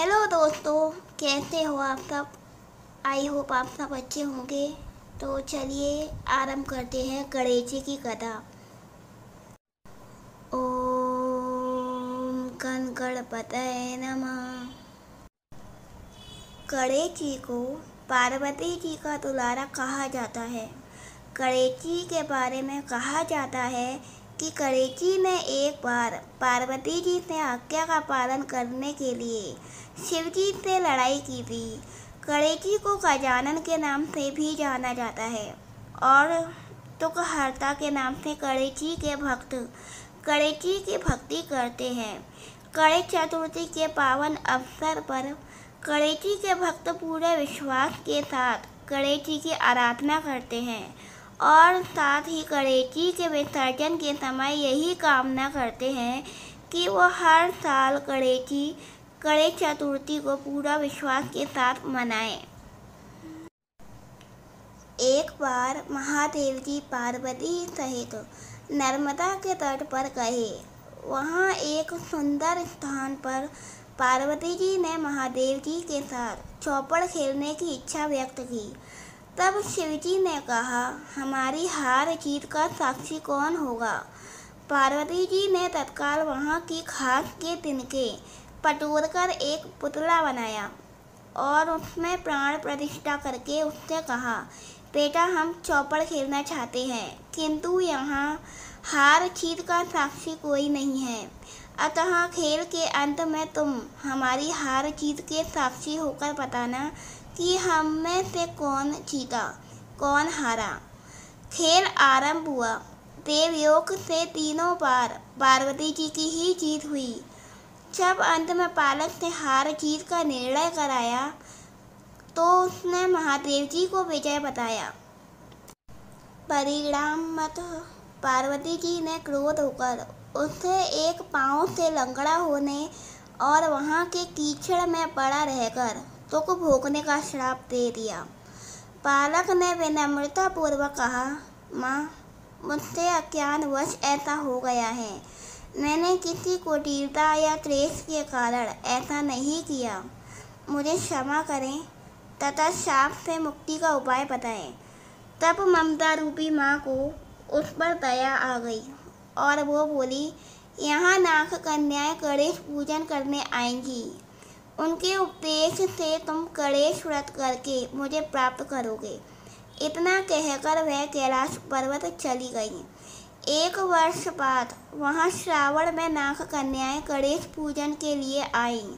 Hello दोस्तों, कैसे हो आप सब। आई होप आप सब अच्छे होंगे। तो चलिए आरंभ करते हैं गणेश की कथा। ओम गण गणपतये नमः। गणेश जी को पार्वती जी का दुलारा कहा जाता है। गणेश जी के बारे में कहा जाता है कि गणेश जी ने एक बार पार्वती जी से आज्ञा का पालन करने के लिए शिव जी से लड़ाई की थी। गणेश जी को गजानन के नाम से भी जाना जाता है और तुकहर्ता के नाम से गणेश जी के भक्त गणेश जी की भक्ति करते हैं। गणेश चतुर्थी के पावन अवसर पर गणेश जी के भक्त पूरे विश्वास के साथ गणेश जी की आराधना करते हैं और साथ ही गणेश जी के विसर्जन के समय यही कामना करते हैं कि वो हर साल गणेश चतुर्थी को पूरा विश्वास के साथ मनाएं। एक बार महादेव जी पार्वती सहित नर्मदा के तट पर गए। वहाँ एक सुंदर स्थान पर पार्वती जी ने महादेव जी के साथ चौपड़ खेलने की इच्छा व्यक्त की। तब शिव जी ने कहा, हमारी हार जीत का साक्षी कौन होगा। पार्वती जी ने तत्काल वहाँ की घास के तिनके पटोरकर एक पुतला बनाया और उसमें प्राण प्रतिष्ठा करके उससे कहा, बेटा हम चौपड़ खेलना चाहते हैं, किंतु यहाँ हार जीत का साक्षी कोई नहीं है, अतः खेल के अंत में तुम हमारी हार जीत के साक्षी होकर बताना कि हम में से कौन जीता कौन हारा। खेल आरंभ हुआ। देवयोग से तीनों बार पार्वती जी की ही जीत हुई। जब अंत में पालक ने हार जीत का निर्णय कराया तो उसने महादेव जी को विजय बताया। परिणामतः पार्वती जी ने क्रोध होकर उसे एक पांव से लंगड़ा होने और वहाँ के कीचड़ में पड़ा रहकर दुख भोगने का श्राप दे दिया। बालक ने विनम्रता पूर्वक कहा, माँ मुझसे अज्ञानवश ऐसा हो गया है, मैंने किसी कुटिलता या क्लेश के कारण ऐसा नहीं किया, मुझे क्षमा करें तथा शाप से मुक्ति का उपाय बताएं। तब ममता रूपी माँ को उस पर दया आ गई और वो बोली, यहाँ नाग कन्याएं गणेश पूजन करने आएंगी, उनके उपदेश से तुम गणेश व्रत करके मुझे प्राप्त करोगे। इतना कहकर वह कैलाश पर्वत चली गई। एक वर्ष बाद वहाँ श्रावण में नाग कन्याएं गणेश पूजन के लिए आईं।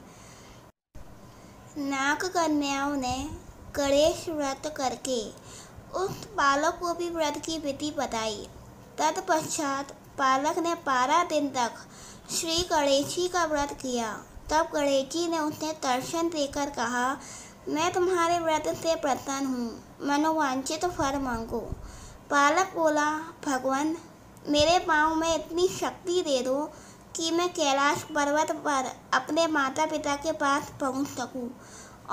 नाग कन्याओं ने गणेश व्रत करके उस बालक को भी व्रत की विधि बताई। तत्पश्चात बालक ने 12 दिन तक श्री गणेश जी का व्रत किया। तब गणेश जी ने उसे दर्शन देकर कहा, मैं तुम्हारे व्रत से प्रसन्न हूँ, मनोवांछित फल मांगो। बालक बोला, भगवान मेरे पाँव में इतनी शक्ति दे दो कि मैं कैलाश पर्वत पर अपने माता पिता के पास पहुँच सकूँ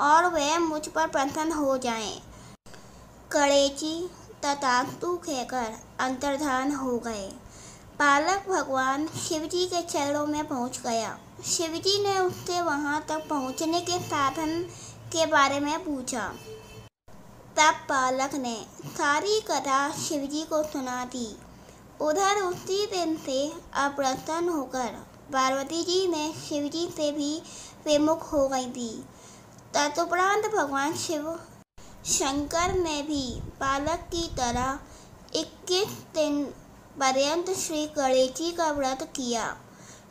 और वह मुझ पर प्रसन्न हो जाएं। गणेश जी तथास्तु कहकर अंतर्धान हो गए। बालक भगवान शिव जी के चरणों में पहुंच गया। शिव जी ने उससे वहां तक पहुंचने के साधन के बारे में पूछा। तब बालक ने सारी कथा शिव जी को सुना दी। उधर उसी दिन से अप्रसन्न होकर पार्वती जी ने शिव जी से भी विमुख हो गई थी। तदुपरांत भगवान शिव शंकर ने भी बालक की तरह 21 दिन पर्यंत श्री गणेश जी का व्रत किया,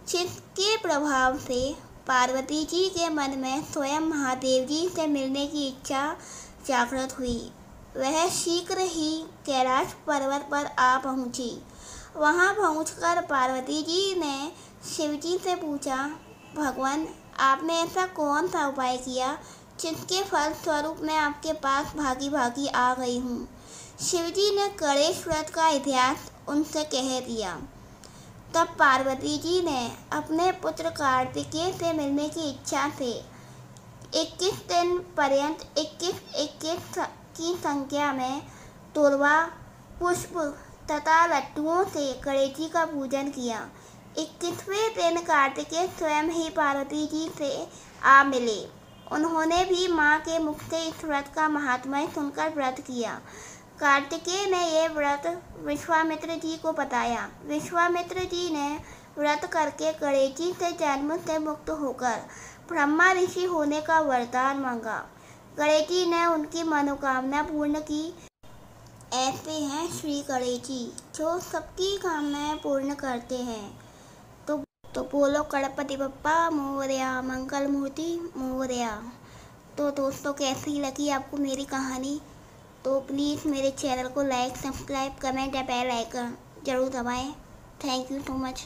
जिसके प्रभाव से पार्वती जी के मन में स्वयं महादेव जी से मिलने की इच्छा जागृत हुई। वह शीघ्र ही कैलाश पर्वत पर आ पहुंची। वहां पहुंचकर पार्वती जी ने शिव जी से पूछा, भगवान आपने ऐसा कौन सा उपाय किया जिसके फल स्वरूप मैं आपके पास भागी भागी आ गई हूँ। शिव जी ने गणेश व्रत का इतिहास उनसे कह दिया। तब पार्वती जी ने अपने पुत्र कार्तिकेय से मिलने की इच्छा से 21 दिन पर्यंत 21 की संख्या में दुर्वा पुष्प तथा लड्डुओं से गणेश जी का पूजन किया। 21वें दिन कार्तिकेय स्वयं ही पार्वती जी से आ मिले। उन्होंने भी माँ के मुख से इस व्रत का महात्म्य सुनकर व्रत किया। कार्तिकेय ने यह व्रत विश्वामित्र जी को बताया। विश्वामित्र जी ने व्रत करके गणेश जी से जन्म से मुक्त होकर ब्रह्मा ऋषि होने का वरदान मांगा। गणेश जी ने उनकी मनोकामना पूर्ण की। ऐसे हैं श्री गणेश जी जो सबकी कामनाएं पूर्ण करते हैं। तो बोलो गणपति बप्पा मोरया, मंगल मूर्ति मोरया। तो दोस्तों, कैसी लगी आपको मेरी कहानी? तो प्लीज़ मेरे चैनल को लाइक, सब्सक्राइब, कमेंट या बेल आइकन ज़रूर दबाएं। Thank you so much.